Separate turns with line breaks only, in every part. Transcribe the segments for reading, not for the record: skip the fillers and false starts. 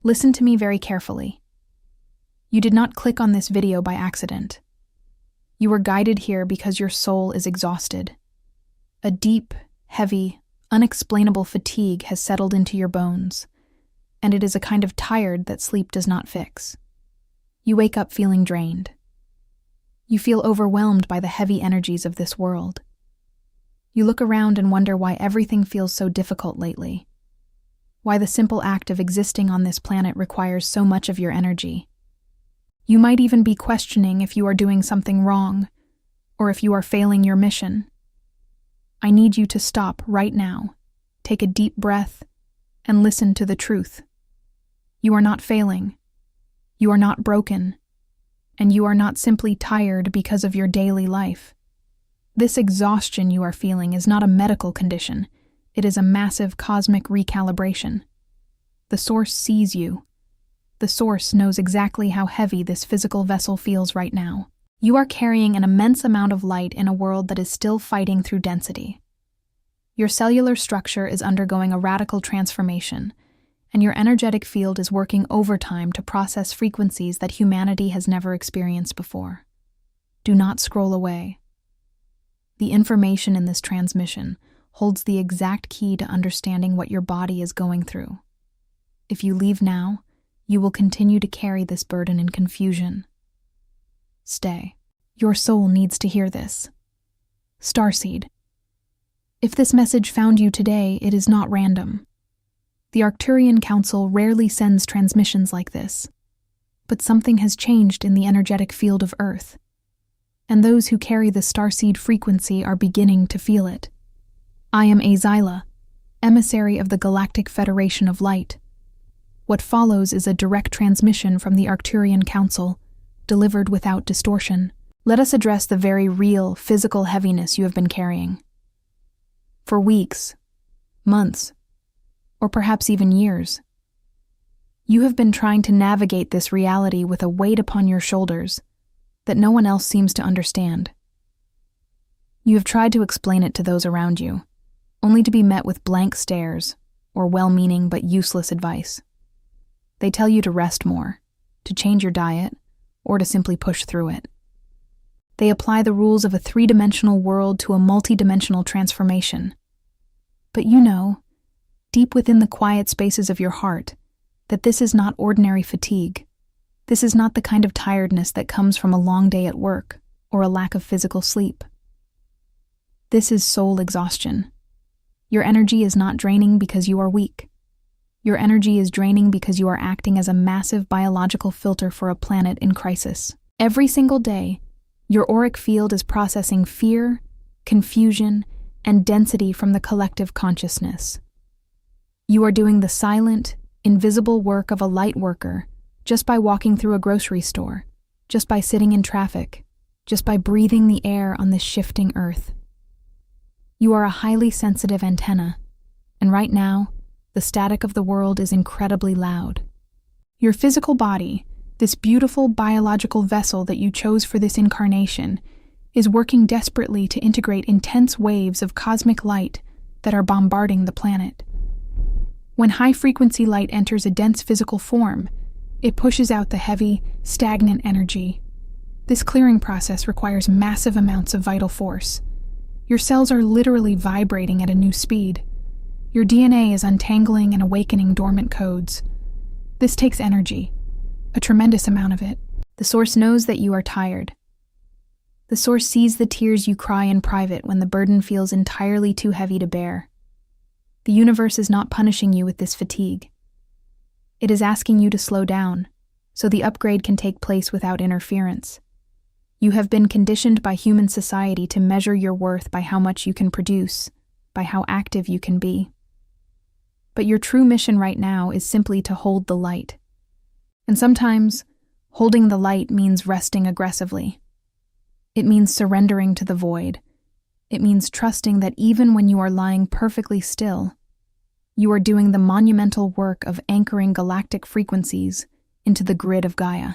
Listen to me very carefully. You did not click on this video by accident. You were guided here because your soul is exhausted. A deep, heavy, unexplainable fatigue has settled into your bones, and it is a kind of tired that sleep does not fix. You wake up feeling drained. You feel overwhelmed by the heavy energies of this world. You look around and wonder why everything feels so difficult lately. Why the simple act of existing on this planet requires so much of your energy. You might even be questioning if you are doing something wrong, or if you are failing your mission. I need you to stop right now, take a deep breath, and listen to the truth. You are not failing. You are not broken. And you are not simply tired because of your daily life. This exhaustion you are feeling is not a medical condition. It is a massive cosmic recalibration. The Source sees you. The Source knows exactly how heavy this physical vessel feels right now. You are carrying an immense amount of light in a world that is still fighting through density. Your cellular structure is undergoing a radical transformation, and your energetic field is working overtime to process frequencies that humanity has never experienced before. Do not scroll away. The information in this transmission holds the exact key to understanding what your body is going through. If you leave now, you will continue to carry this burden in confusion. Stay. Your soul needs to hear this. Starseed. If this message found you today, it is not random. The Arcturian Council rarely sends transmissions like this, but something has changed in the energetic field of Earth, and those who carry the starseed frequency are beginning to feel it. I am Azila, emissary of the Galactic Federation of Light. What follows is a direct transmission from the Arcturian Council, delivered without distortion. Let us address the very real, physical heaviness you have been carrying. For weeks, months, or perhaps even years, you have been trying to navigate this reality with a weight upon your shoulders that no one else seems to understand. You have tried to explain it to those around you, only to be met with blank stares or well-meaning but useless advice. They tell you to rest more, to change your diet, or to simply push through it. They apply the rules of a three-dimensional world to a multi-dimensional transformation. But you know, deep within the quiet spaces of your heart, that this is not ordinary fatigue. This is not the kind of tiredness that comes from a long day at work or a lack of physical sleep. This is soul exhaustion. Your energy is not draining because you are weak. Your energy is draining because you are acting as a massive biological filter for a planet in crisis. Every single day, your auric field is processing fear, confusion, and density from the collective consciousness. You are doing the silent, invisible work of a light worker just by walking through a grocery store, just by sitting in traffic, just by breathing the air on this shifting earth. You are a highly sensitive antenna, and right now, the static of the world is incredibly loud. Your physical body, this beautiful biological vessel that you chose for this incarnation, is working desperately to integrate intense waves of cosmic light that are bombarding the planet. When high-frequency light enters a dense physical form, it pushes out the heavy, stagnant energy. This clearing process requires massive amounts of vital force. Your cells are literally vibrating at a new speed. Your DNA is untangling and awakening dormant codes. This takes energy, a tremendous amount of it. The Source knows that you are tired. The Source sees the tears you cry in private when the burden feels entirely too heavy to bear. The universe is not punishing you with this fatigue. It is asking you to slow down, so the upgrade can take place without interference. You have been conditioned by human society to measure your worth by how much you can produce, by how active you can be. But your true mission right now is simply to hold the light. And sometimes, holding the light means resting aggressively. It means surrendering to the void. It means trusting that even when you are lying perfectly still, you are doing the monumental work of anchoring galactic frequencies into the grid of Gaia.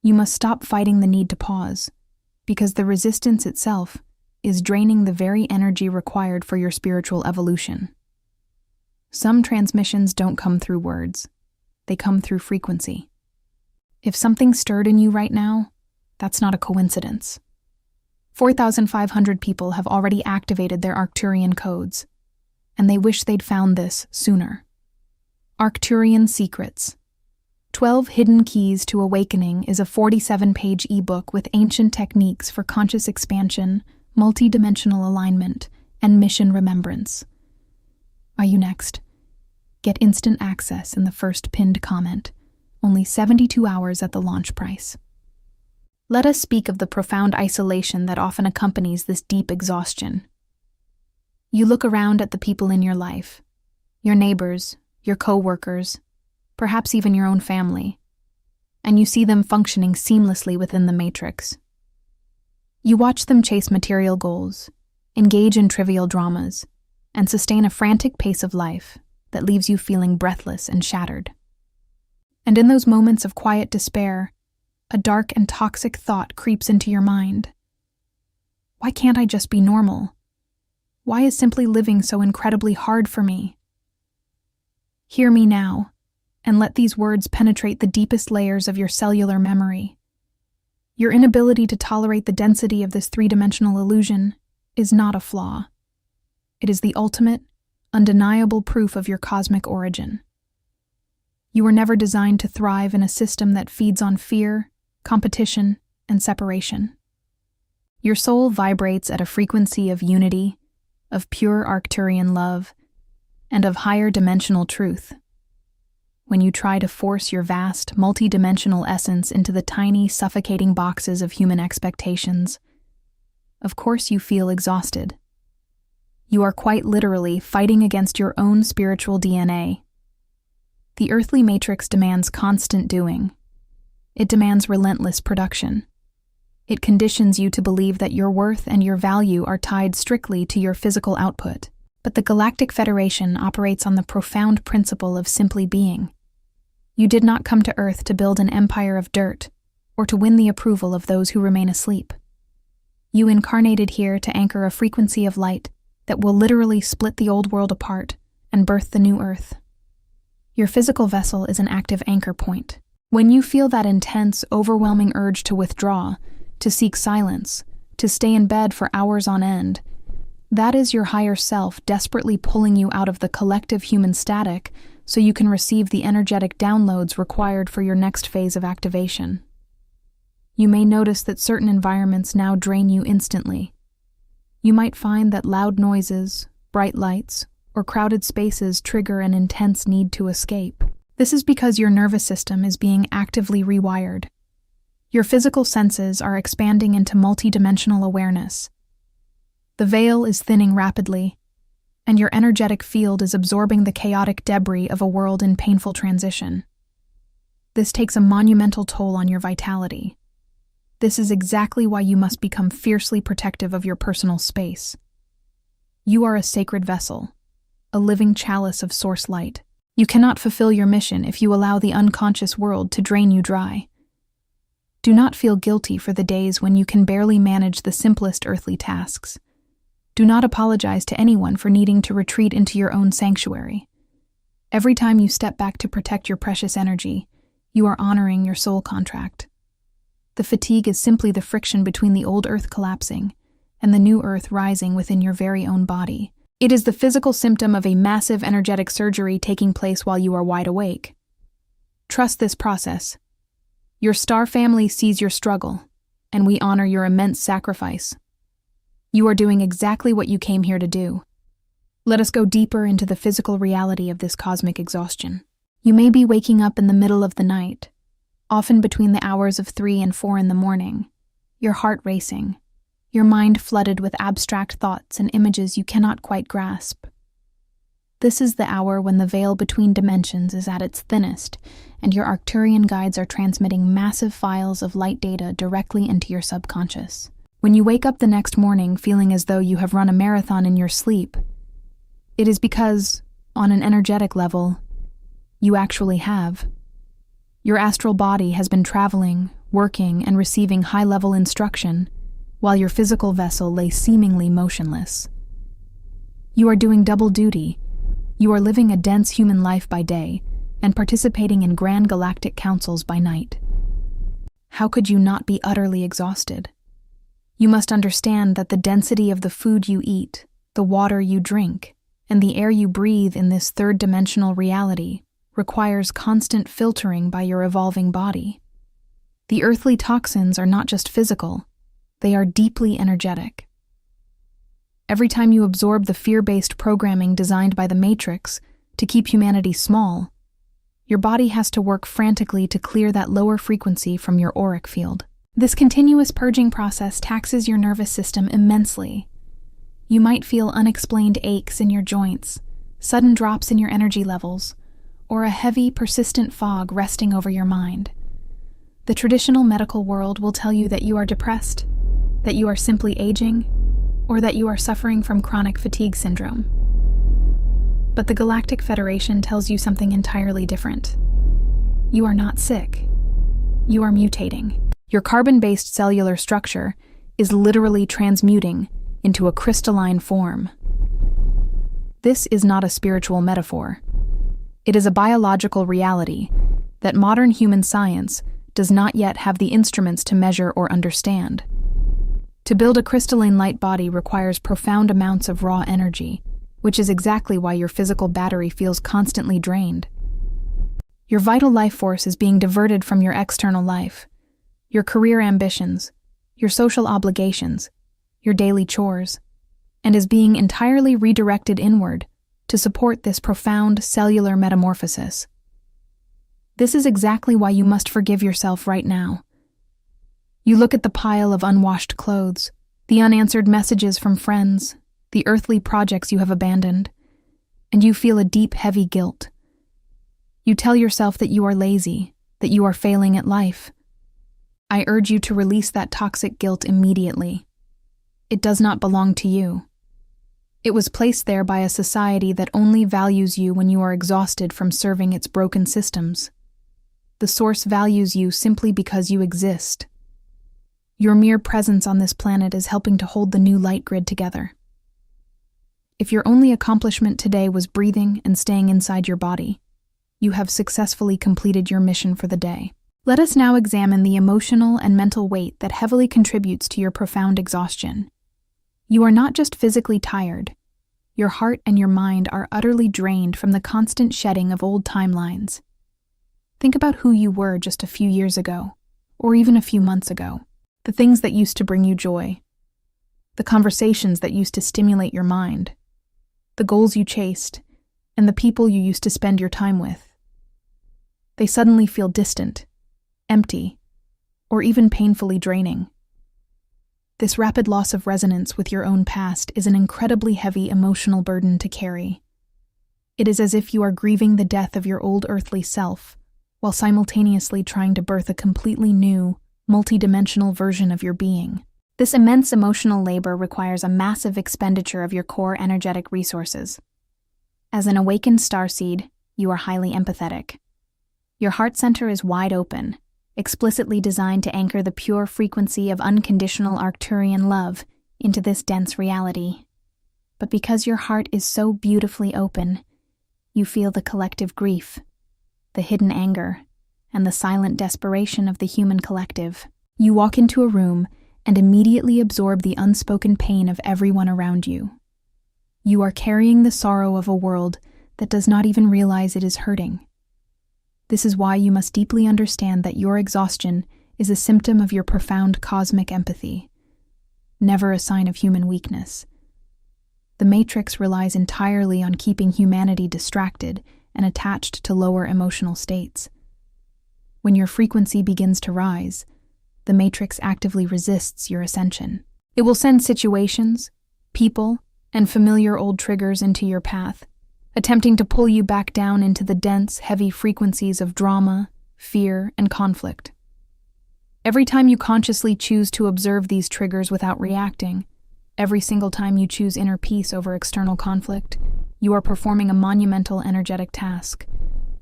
You must stop fighting the need to pause, because the resistance itself is draining the very energy required for your spiritual evolution. Some transmissions don't come through words. they come through frequency. If something stirred in you right now, that's not a coincidence. 4,500 people have already activated their Arcturian codes, and they wish they'd found this sooner. Arcturian Secrets. 12 Hidden Keys to Awakening is a 47-page ebook with ancient techniques for conscious expansion, multi-dimensional alignment, and mission remembrance. Are you next? Get instant access in the first pinned comment, only 72 hours at the launch price. Let us speak of the profound isolation that often accompanies this deep exhaustion. You look around at the people in your life, your neighbors, your co-workers, perhaps even your own family, and you see them functioning seamlessly within the matrix. You watch them chase material goals, engage in trivial dramas, and sustain a frantic pace of life that leaves you feeling breathless and shattered. And in those moments of quiet despair, a dark and toxic thought creeps into your mind. Why can't I just be normal? Why is simply living so incredibly hard for me? Hear me now, and let these words penetrate the deepest layers of your cellular memory. Your inability to tolerate the density of this three-dimensional illusion is not a flaw. It is the ultimate, undeniable proof of your cosmic origin. You were never designed to thrive in a system that feeds on fear, competition, and separation. Your soul vibrates at a frequency of unity, of pure Arcturian love, and of higher dimensional truth. When you try to force your vast, multi-dimensional essence into the tiny, suffocating boxes of human expectations, of course you feel exhausted. You are quite literally fighting against your own spiritual DNA. The earthly matrix demands constant doing. It demands relentless production. It conditions you to believe that your worth and your value are tied strictly to your physical output. But the Galactic Federation operates on the profound principle of simply being. You did not come to Earth to build an empire of dirt, or to win the approval of those who remain asleep. You incarnated here to anchor a frequency of light that will literally split the old world apart and birth the new Earth. Your physical vessel is an active anchor point. When you feel that intense, overwhelming urge to withdraw, to seek silence, to stay in bed for hours on end, that is your higher self desperately pulling you out of the collective human static so you can receive the energetic downloads required for your next phase of activation. You may notice that certain environments now drain you instantly. You might find that loud noises, bright lights, or crowded spaces trigger an intense need to escape. This is because your nervous system is being actively rewired. Your physical senses are expanding into multidimensional awareness. The veil is thinning rapidly, and your energetic field is absorbing the chaotic debris of a world in painful transition. This takes a monumental toll on your vitality. This is exactly why you must become fiercely protective of your personal space. You are a sacred vessel, a living chalice of source light. You cannot fulfill your mission if you allow the unconscious world to drain you dry. Do not feel guilty for the days when you can barely manage the simplest earthly tasks. Do not apologize to anyone for needing to retreat into your own sanctuary. Every time you step back to protect your precious energy, you are honoring your soul contract. The fatigue is simply the friction between the old earth collapsing and the new earth rising within your very own body. It is the physical symptom of a massive energetic surgery taking place while you are wide awake. Trust this process. Your star family sees your struggle, and we honor your immense sacrifice. You are doing exactly what you came here to do. Let us go deeper into the physical reality of this cosmic exhaustion. You may be waking up in the middle of the night, often between the hours of 3 and 4 in the morning, your heart racing, your mind flooded with abstract thoughts and images you cannot quite grasp. This is the hour when the veil between dimensions is at its thinnest, and your Arcturian guides are transmitting massive files of light data directly into your subconscious. When you wake up the next morning feeling as though you have run a marathon in your sleep, it is because, on an energetic level, you actually have. Your astral body has been traveling, working, and receiving high-level instruction, while your physical vessel lay seemingly motionless. You are doing double duty. You are living a dense human life by day, and participating in grand galactic councils by night. How could you not be utterly exhausted? You must understand that the density of the food you eat, the water you drink, and the air you breathe in this third-dimensional reality requires constant filtering by your evolving body. The earthly toxins are not just physical, they are deeply energetic. Every time you absorb the fear-based programming designed by the Matrix to keep humanity small, your body has to work frantically to clear that lower frequency from your auric field. This continuous purging process taxes your nervous system immensely. You might feel unexplained aches in your joints, sudden drops in your energy levels, or a heavy, persistent fog resting over your mind. The traditional medical world will tell you that you are depressed, that you are simply aging, or that you are suffering from chronic fatigue syndrome. But the Galactic Federation tells you something entirely different. You are not sick. You are mutating. Your carbon-based cellular structure is literally transmuting into a crystalline form. This is not a spiritual metaphor. It is a biological reality that modern human science does not yet have the instruments to measure or understand. To build a crystalline light body requires profound amounts of raw energy, which is exactly why your physical battery feels constantly drained. Your vital life force is being diverted from your external life, your career ambitions, your social obligations, your daily chores, and is being entirely redirected inward to support this profound cellular metamorphosis. This is exactly why you must forgive yourself right now. You look at the pile of unwashed clothes, the unanswered messages from friends, the earthly projects you have abandoned, and you feel a deep, heavy guilt. You tell yourself that you are lazy, that you are failing at life. I urge you to release that toxic guilt immediately. It does not belong to you. It was placed there by a society that only values you when you are exhausted from serving its broken systems. The source values you simply because you exist. Your mere presence on this planet is helping to hold the new light grid together. If your only accomplishment today was breathing and staying inside your body, you have successfully completed your mission for the day. Let us now examine the emotional and mental weight that heavily contributes to your profound exhaustion. You are not just physically tired. Your heart and your mind are utterly drained from the constant shedding of old timelines. Think about who you were just a few years ago, or even a few months ago. The things that used to bring you joy. The conversations that used to stimulate your mind. The goals you chased, and the people you used to spend your time with. They suddenly feel distant, empty, or even painfully draining. This rapid loss of resonance with your own past is an incredibly heavy emotional burden to carry. It is as if you are grieving the death of your old earthly self, while simultaneously trying to birth a completely new, multidimensional version of your being. This immense emotional labor requires a massive expenditure of your core energetic resources. As an awakened starseed, you are highly empathetic. Your heart center is wide open, explicitly designed to anchor the pure frequency of unconditional Arcturian love into this dense reality. But because your heart is so beautifully open, you feel the collective grief, the hidden anger, and the silent desperation of the human collective. You walk into a room and immediately absorb the unspoken pain of everyone around you. You are carrying the sorrow of a world that does not even realize it is hurting. This is why you must deeply understand that your exhaustion is a symptom of your profound cosmic empathy, never a sign of human weakness. The Matrix relies entirely on keeping humanity distracted and attached to lower emotional states. When your frequency begins to rise, the Matrix actively resists your ascension. It will send situations, people, and familiar old triggers into your path, attempting to pull you back down into the dense, heavy frequencies of drama, fear, and conflict. Every time you consciously choose to observe these triggers without reacting, every single time you choose inner peace over external conflict, you are performing a monumental energetic task.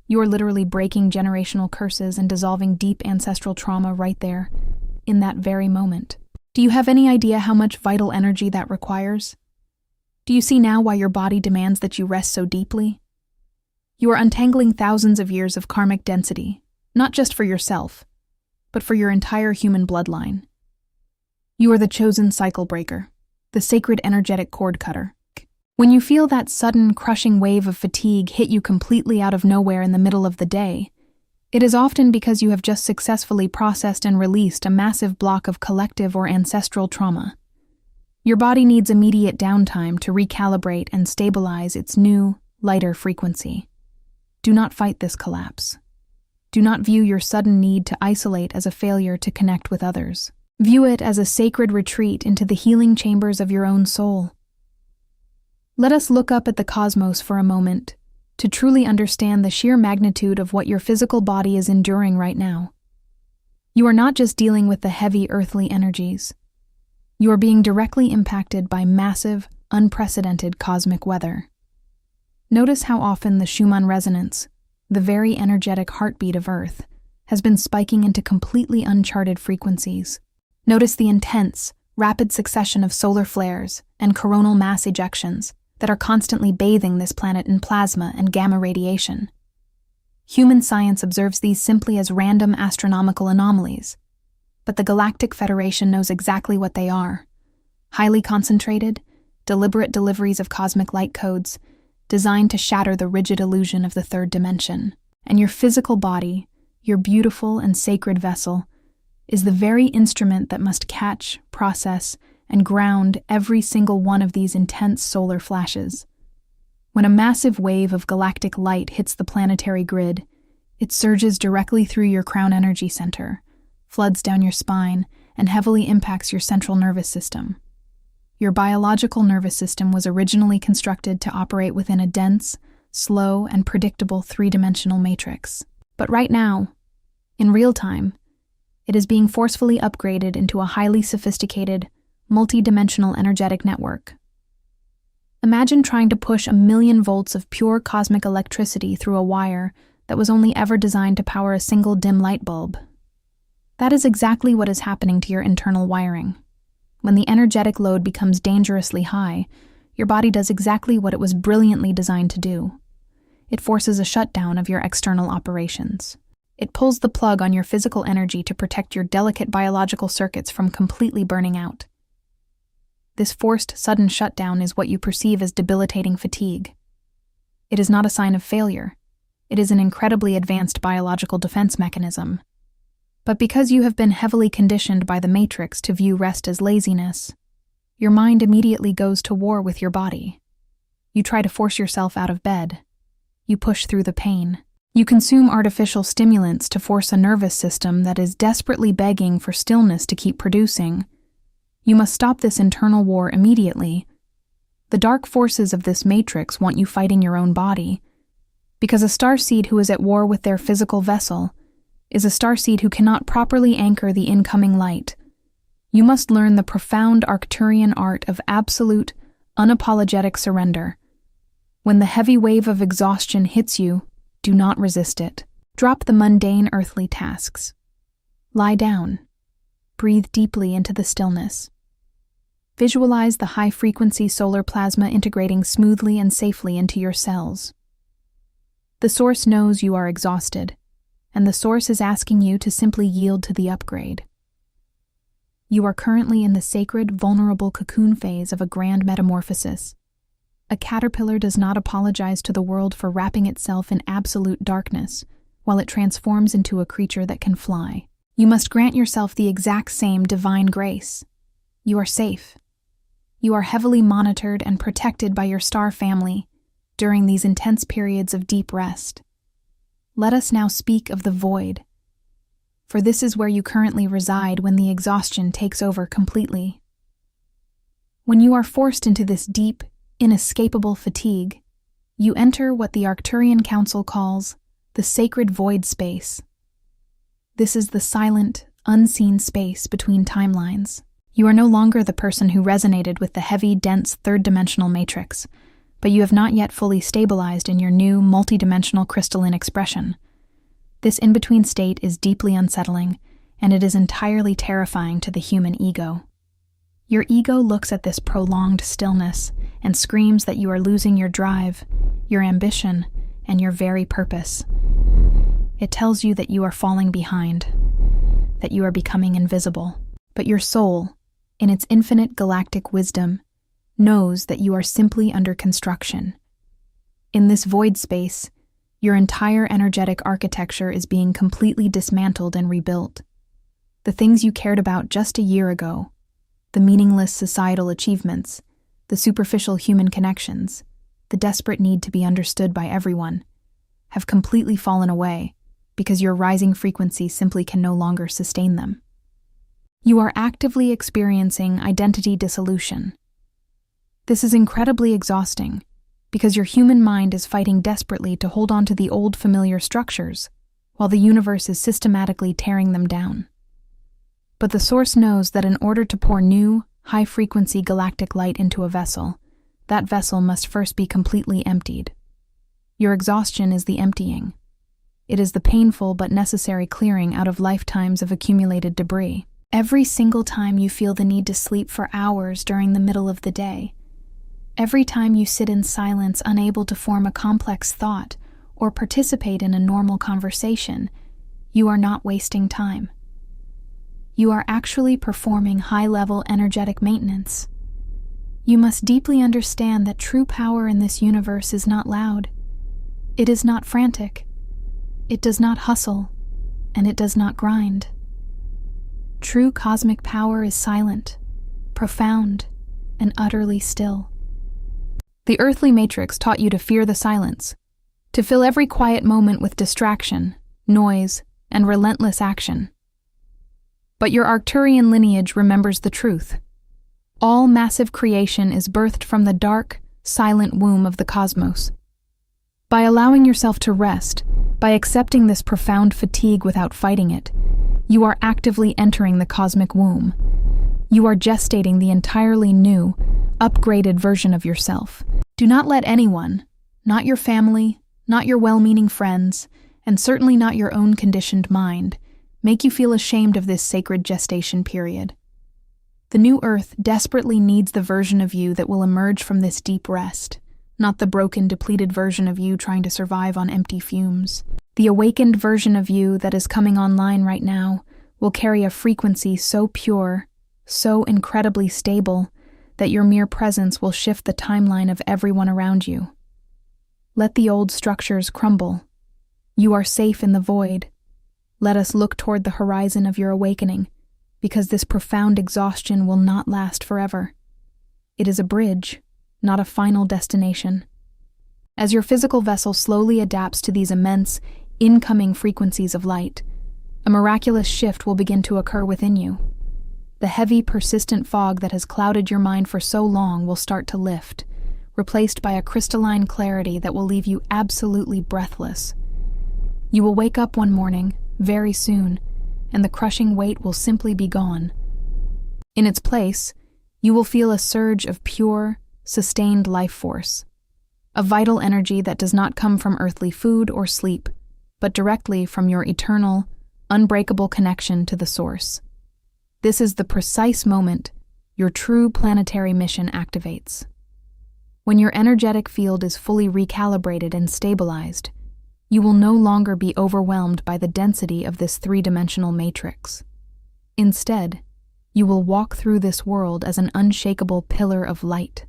You are literally breaking generational curses and dissolving deep ancestral trauma right there, in that very moment. Do you have any idea how much vital energy that requires? Do you see now why your body demands that you rest so deeply? You are untangling thousands of years of karmic density, not just for yourself, but for your entire human bloodline. You are the chosen cycle breaker, the sacred energetic cord cutter. When you feel that sudden, crushing wave of fatigue hit you completely out of nowhere in the middle of the day, it is often because you have just successfully processed and released a massive block of collective or ancestral trauma. Your body needs immediate downtime to recalibrate and stabilize its new, lighter frequency. Do not fight this collapse. Do not view your sudden need to isolate as a failure to connect with others. View it as a sacred retreat into the healing chambers of your own soul. Let us look up at the cosmos for a moment to truly understand the sheer magnitude of what your physical body is enduring right now. You are not just dealing with the heavy earthly energies. You are being directly impacted by massive, unprecedented cosmic weather. Notice how often the Schumann resonance, the very energetic heartbeat of Earth, has been spiking into completely uncharted frequencies. Notice the intense, rapid succession of solar flares and coronal mass ejections that are constantly bathing this planet in plasma and gamma radiation. Human science observes these simply as random astronomical anomalies, but the Galactic Federation knows exactly what they are: highly concentrated, deliberate deliveries of cosmic light codes designed to shatter the rigid illusion of the third dimension. And your physical body, your beautiful and sacred vessel, is the very instrument that must catch, process, and ground every single one of these intense solar flashes. When a massive wave of galactic light hits the planetary grid, it surges directly through your crown energy center, floods down your spine, and heavily impacts your central nervous system. Your biological nervous system was originally constructed to operate within a dense, slow, and predictable three-dimensional matrix. But right now, in real time, it is being forcefully upgraded into a highly sophisticated, multi-dimensional energetic network. Imagine trying to push 1,000,000 volts of pure cosmic electricity through a wire that was only ever designed to power a single dim light bulb. That is exactly what is happening to your internal wiring. When the energetic load becomes dangerously high, your body does exactly what it was brilliantly designed to do. It forces a shutdown of your external operations. It pulls the plug on your physical energy to protect your delicate biological circuits from completely burning out. This forced, sudden shutdown is what you perceive as debilitating fatigue. It is not a sign of failure. It is an incredibly advanced biological defense mechanism. But because you have been heavily conditioned by the Matrix to view rest as laziness, your mind immediately goes to war with your body. You try to force yourself out of bed. You push through the pain. You consume artificial stimulants to force a nervous system that is desperately begging for stillness to keep producing. You must stop this internal war immediately. The dark forces of this matrix want you fighting your own body, because a starseed who is at war with their physical vessel is a starseed who cannot properly anchor the incoming light. You must learn the profound Arcturian art of absolute, unapologetic surrender. When the heavy wave of exhaustion hits you, do not resist it. Drop the mundane earthly tasks. Lie down. Breathe deeply into the stillness. Visualize the high-frequency solar plasma integrating smoothly and safely into your cells. The source knows you are exhausted, and the source is asking you to simply yield to the upgrade. You are currently in the sacred, vulnerable cocoon phase of a grand metamorphosis. A caterpillar does not apologize to the world for wrapping itself in absolute darkness, while it transforms into a creature that can fly. You must grant yourself the exact same divine grace. You are safe. You are heavily monitored and protected by your star family during these intense periods of deep rest. Let us now speak of the void, for this is where you currently reside when the exhaustion takes over completely. When you are forced into this deep, inescapable fatigue, you enter what the Arcturian Council calls the sacred void space. This is the silent, unseen space between timelines. You are no longer the person who resonated with the heavy, dense third-dimensional matrix, but you have not yet fully stabilized in your new, multidimensional crystalline expression. This in-between state is deeply unsettling, and it is entirely terrifying to the human ego. Your ego looks at this prolonged stillness and screams that you are losing your drive, your ambition, and your very purpose. It tells you that you are falling behind, that you are becoming invisible. But your soul, in its infinite galactic wisdom, knows that you are simply under construction. In this void space, your entire energetic architecture is being completely dismantled and rebuilt. The things you cared about just a year ago, the meaningless societal achievements, the superficial human connections, the desperate need to be understood by everyone, have completely fallen away because your rising frequency simply can no longer sustain them. You are actively experiencing identity dissolution. This is incredibly exhausting because your human mind is fighting desperately to hold on to the old familiar structures while the universe is systematically tearing them down. But the Source knows that in order to pour new, high-frequency galactic light into a vessel, that vessel must first be completely emptied. Your exhaustion is the emptying. It is the painful but necessary clearing out of lifetimes of accumulated debris. Every single time you feel the need to sleep for hours during the middle of the day, every time you sit in silence unable to form a complex thought or participate in a normal conversation, you are not wasting time. You are actually performing high-level energetic maintenance. You must deeply understand that true power in this universe is not loud. It is not frantic. It does not hustle, and it does not grind. True cosmic power is silent, profound, and utterly still. The earthly matrix taught you to fear the silence, to fill every quiet moment with distraction, noise, and relentless action. But your Arcturian lineage remembers the truth. All massive creation is birthed from the dark, silent womb of the cosmos. By allowing yourself to rest, by accepting this profound fatigue without fighting it, you are actively entering the cosmic womb. You are gestating the entirely new, upgraded version of yourself. Do not let anyone, not your family, not your well-meaning friends, and certainly not your own conditioned mind, make you feel ashamed of this sacred gestation period. The new Earth desperately needs the version of you that will emerge from this deep rest, not the broken, depleted version of you trying to survive on empty fumes. The awakened version of you that is coming online right now will carry a frequency so pure, so incredibly stable, that your mere presence will shift the timeline of everyone around you. Let the old structures crumble. You are safe in the void. Let us look toward the horizon of your awakening, because this profound exhaustion will not last forever. It is a bridge, not a final destination. As your physical vessel slowly adapts to these immense, incoming frequencies of light, a miraculous shift will begin to occur within you. The heavy, persistent fog that has clouded your mind for so long will start to lift, replaced by a crystalline clarity that will leave you absolutely breathless. You will wake up one morning, very soon, and the crushing weight will simply be gone. In its place, you will feel a surge of pure, sustained life force, a vital energy that does not come from earthly food or sleep, but directly from your eternal, unbreakable connection to the Source. This is the precise moment your true planetary mission activates. When your energetic field is fully recalibrated and stabilized, you will no longer be overwhelmed by the density of this three-dimensional matrix. Instead, you will walk through this world as an unshakable pillar of light.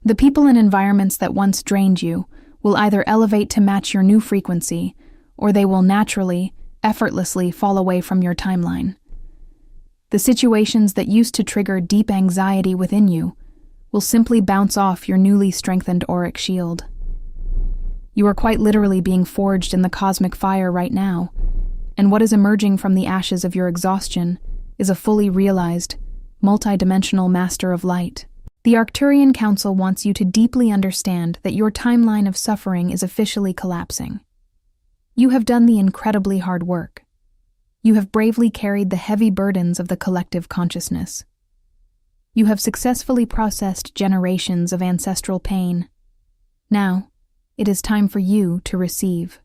The people and environments that once drained you will either elevate to match your new frequency, or they will naturally, effortlessly fall away from your timeline. The situations that used to trigger deep anxiety within you will simply bounce off your newly strengthened auric shield. You are quite literally being forged in the cosmic fire right now, and what is emerging from the ashes of your exhaustion is a fully realized, multidimensional master of light. The Arcturian Council wants you to deeply understand that your timeline of suffering is officially collapsing. You have done the incredibly hard work. You have bravely carried the heavy burdens of the collective consciousness. You have successfully processed generations of ancestral pain. Now, it is time for you to receive.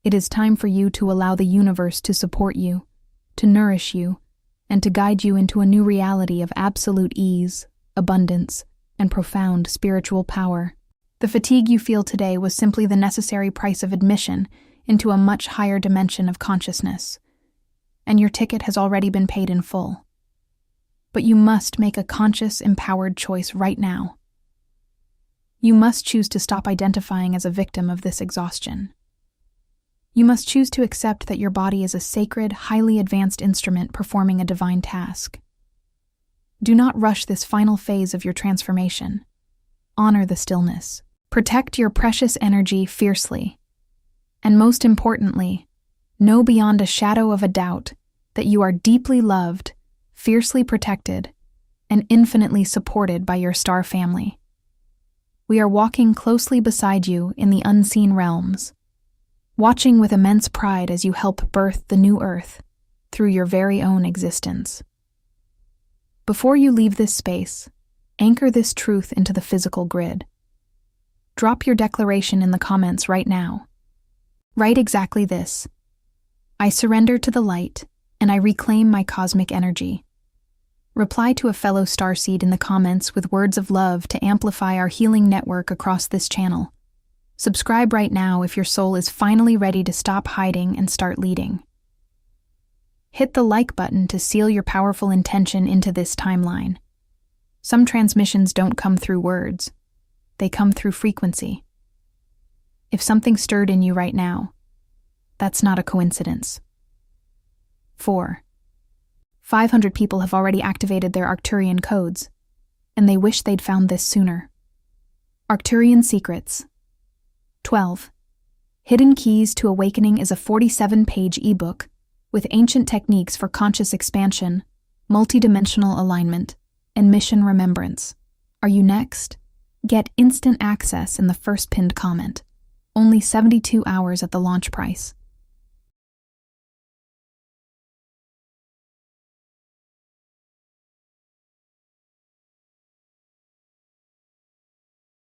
It is time for you to allow the universe to support you, to nourish you, and to guide you into a new reality of absolute ease, abundance, and profound spiritual power. The fatigue you feel today was simply the necessary price of admission into a much higher dimension of consciousness, and your ticket has already been paid in full. But you must make a conscious, empowered choice right now. You must choose to stop identifying as a victim of this exhaustion. You must choose to accept that your body is a sacred, highly advanced instrument performing a divine task. Do not rush this final phase of your transformation. Honor the stillness. Protect your precious energy fiercely. And most importantly, know beyond a shadow of a doubt that you are deeply loved, fiercely protected, and infinitely supported by your star family. We are walking closely beside you in the unseen realms, watching with immense pride as you help birth the new Earth through your very own existence. Before you leave this space, anchor this truth into the physical grid. Drop your declaration in the comments right now. Write exactly this: I surrender to the light, and I reclaim my cosmic energy. Reply to a fellow starseed in the comments with words of love to amplify our healing network across this channel. Subscribe right now if your soul is finally ready to stop hiding and start leading. Hit the like button to seal your powerful intention into this timeline. Some transmissions don't come through words. They come through frequency. If something stirred in you right now, that's not a coincidence. 4. 500 people have already activated their Arcturian codes, and they wish they'd found this sooner. Arcturian Secrets. 12. Hidden Keys to Awakening is a 47-page ebook with ancient techniques for conscious expansion, multidimensional alignment, and mission remembrance. Are you next? Get instant access in the first pinned comment. Only 72 hours at the launch price.